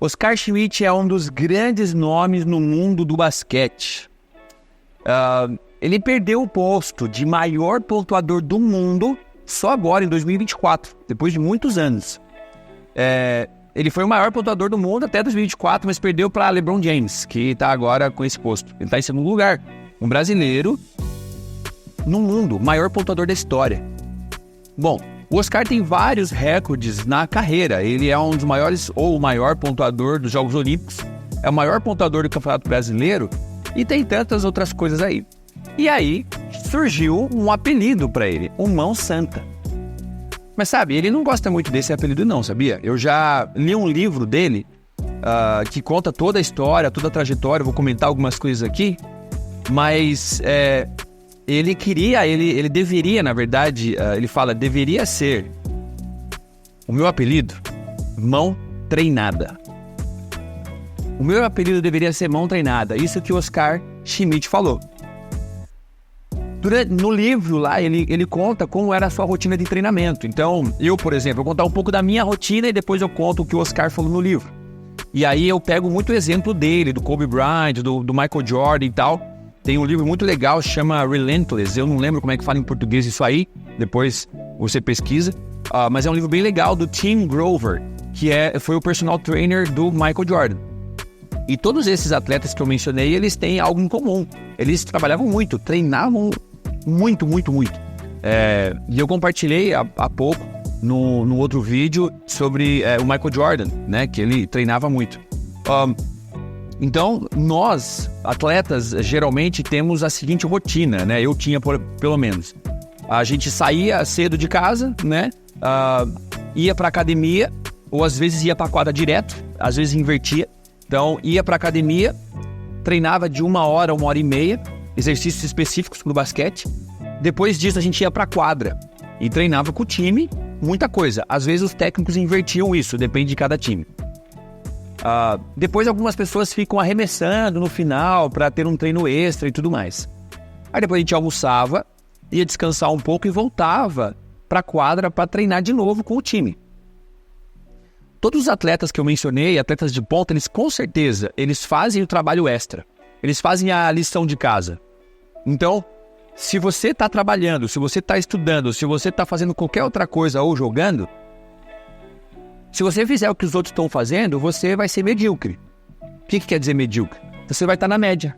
Oscar Schmidt é um dos grandes nomes no mundo do basquete. Ele perdeu o posto de maior pontuador do mundo só agora, em 2024, depois de muitos anos. Ele foi o maior pontuador do mundo até 2024, mas perdeu para LeBron James, que está agora com esse posto. Ele está em segundo lugar. Um brasileiro no mundo, maior pontuador da história. Bom, o Oscar tem vários recordes na carreira. Ele é um dos maiores, ou o maior pontuador dos Jogos Olímpicos. É o maior pontuador do Campeonato Brasileiro. E tem tantas outras coisas aí. E aí, surgiu um apelido para ele, o Mão Santa. Mas sabe, ele não gosta muito desse apelido não, sabia? Eu já li um livro dele, que conta toda a história, toda a trajetória. Vou comentar algumas coisas aqui. Mas ele deveria, na verdade, ele fala, deveria ser o meu apelido, Mão Treinada. O meu apelido deveria ser Mão Treinada. Isso que o Oscar Schmidt falou. No livro lá, ele conta como era a sua rotina de treinamento. Então, eu, por exemplo, vou contar um pouco da minha rotina e depois eu conto o que o Oscar falou no livro. E aí eu pego muito exemplo dele, do Kobe Bryant, do Michael Jordan e tal. Tem um livro muito legal, chama Relentless. Eu não lembro como é que fala em português isso aí. Depois você pesquisa. Mas é um livro bem legal do Tim Grover, que foi o personal trainer do Michael Jordan. E todos esses atletas que eu mencionei, eles têm algo em comum. Eles trabalhavam muito, treinavam muito. E eu compartilhei há pouco no outro vídeo sobre o Michael Jordan, né? Que ele treinava muito. Então, nós, atletas, geralmente temos a seguinte rotina, né? Eu tinha, pelo menos. A gente saía cedo de casa, né? Ia pra academia, ou às vezes ia pra quadra direto, às vezes invertia. Então, ia pra academia, treinava de 1 hora, 1h30, exercícios específicos pro basquete. Depois disso, a gente ia pra quadra e treinava com o time, muita coisa. Às vezes, os técnicos invertiam isso, depende de cada time. Depois algumas pessoas ficam arremessando no final para ter um treino extra e tudo mais. Aí depois a gente almoçava, ia descansar um pouco e voltava para a quadra para treinar de novo com o time. Todos os atletas que eu mencionei, atletas de ponta, eles com certeza, eles fazem o trabalho extra. Eles fazem a lição de casa. Então, se você está trabalhando, se você está estudando, se você está fazendo qualquer outra coisa ou jogando, se você fizer o que os outros estão fazendo, você vai ser medíocre. O que quer dizer medíocre? Você vai estar na média.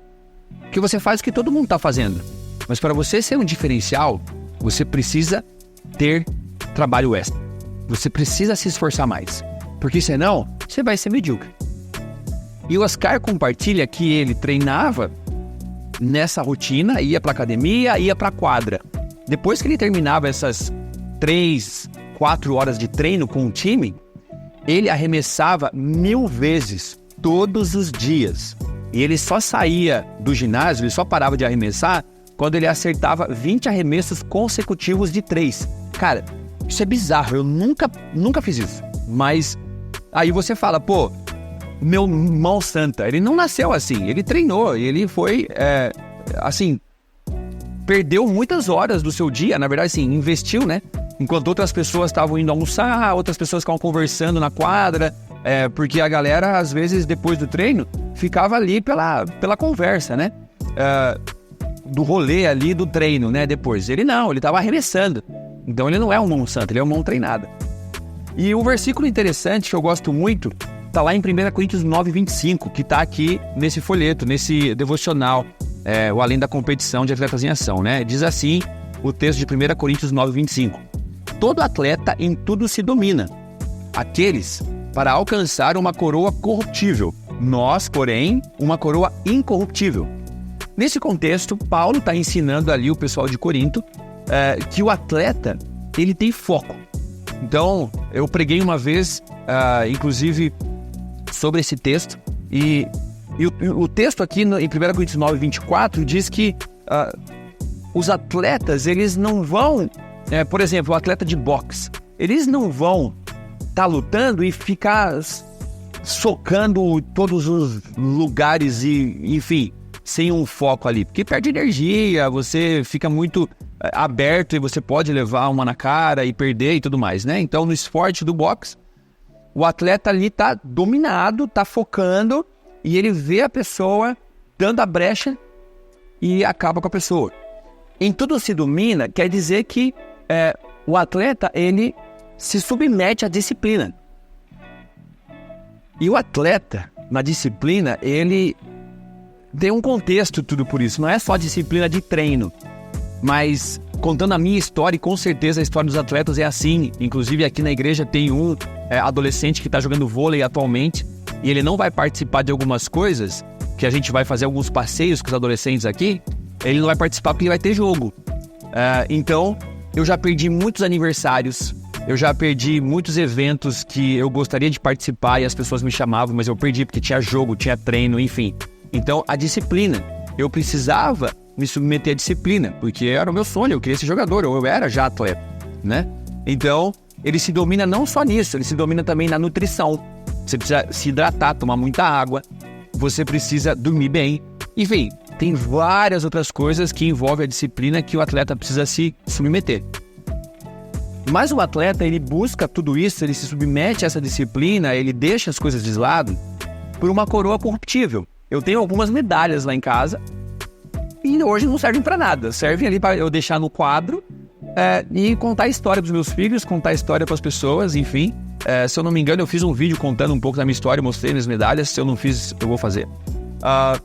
Porque você faz o que todo mundo está fazendo. Mas para você ser um diferencial, você precisa ter trabalho extra. Você precisa se esforçar mais. Porque senão, você vai ser medíocre. E o Oscar compartilha que ele treinava nessa rotina, ia para academia, ia para quadra. Depois que ele terminava essas 3, 4 horas de treino com o time, ele arremessava 1000 vezes, todos os dias. E ele só saía do ginásio, ele só parava de arremessar quando ele acertava 20 arremessos consecutivos de 3. Cara, isso é bizarro, eu nunca fiz isso. Mas aí você fala, pô, meu Mão Santa, ele não nasceu assim, ele treinou, ele foi, perdeu muitas horas do seu dia, na verdade, assim, investiu, né? Enquanto outras pessoas estavam indo almoçar, outras pessoas ficavam conversando na quadra, porque a galera, às vezes, depois do treino, ficava ali pela conversa, né? Do rolê ali do treino, né? Depois. Ele não, ele estava arremessando. Então ele não é um Mão Santa, ele é uma mão treinada. E o versículo interessante, que eu gosto muito, tá lá em 1 Coríntios 9:25, que tá aqui nesse folheto, nesse devocional, o Além da Competição de Atletas em Ação, né? Diz assim o texto de 1 Coríntios 9:25. Todo atleta em tudo se domina. Aqueles para alcançar uma coroa corruptível. Nós, porém, uma coroa incorruptível. Nesse contexto, Paulo está ensinando ali o pessoal de Corinto que o atleta, ele tem foco. Então, eu preguei uma vez, inclusive, sobre esse texto. E o texto aqui em 1 Coríntios 9:24 diz que os atletas, eles não vão... por exemplo, o atleta de boxe, eles não vão estar lutando e ficar socando todos os lugares e, enfim, sem um foco ali. Porque perde energia, você fica muito aberto e você pode levar uma na cara e perder e tudo mais, né? Então, no esporte do boxe, o atleta ali tá dominado, tá focando, e ele vê a pessoa dando a brecha e acaba com a pessoa. Em tudo se domina, quer dizer que o atleta, ele se submete à disciplina. E o atleta, na disciplina, ele tem um contexto tudo por isso. Não é só disciplina de treino, mas contando a minha história, e com certeza a história dos atletas é assim. Inclusive aqui na igreja tem um adolescente que está jogando vôlei atualmente, e ele não vai participar de algumas coisas, que a gente vai fazer alguns passeios com os adolescentes aqui, ele não vai participar porque vai ter jogo. Então, eu já perdi muitos aniversários, eu já perdi muitos eventos que eu gostaria de participar e as pessoas me chamavam, mas eu perdi porque tinha jogo, tinha treino, enfim. Então, a disciplina. Eu precisava me submeter à disciplina, porque era o meu sonho, eu queria ser jogador, eu era já atleta, né? Então, ele se domina não só nisso, ele se domina também na nutrição. Você precisa se hidratar, tomar muita água, você precisa dormir bem. Enfim, tem várias outras coisas que envolvem a disciplina que o atleta precisa se submeter. Mas o atleta, ele busca tudo isso, ele se submete a essa disciplina, ele deixa as coisas de lado por uma coroa corruptível. Eu tenho algumas medalhas lá em casa e hoje não servem para nada. Servem ali para eu deixar no quadro e contar a história dos meus filhos, contar a história para as pessoas, enfim. Se eu não me engano, eu fiz um vídeo contando um pouco da minha história, mostrei minhas medalhas. Se eu não fiz, eu vou fazer. A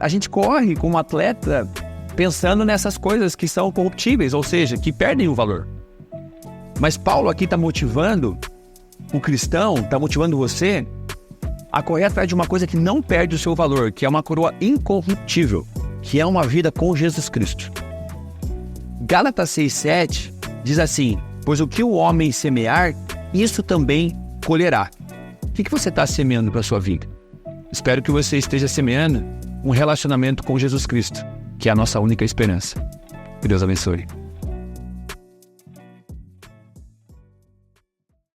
gente corre como atleta pensando nessas coisas que são corruptíveis, ou seja, que perdem o valor. Mas Paulo aqui está motivando o cristão, está motivando você a correr atrás de uma coisa que não perde o seu valor, que é uma coroa incorruptível, que é uma vida com Jesus Cristo. Gálatas 6,7 diz assim: pois o que o homem semear, isso também colherá. O que você está semeando para a sua vida? Espero que você esteja semeando um relacionamento com Jesus Cristo, que é a nossa única esperança. Que Deus abençoe.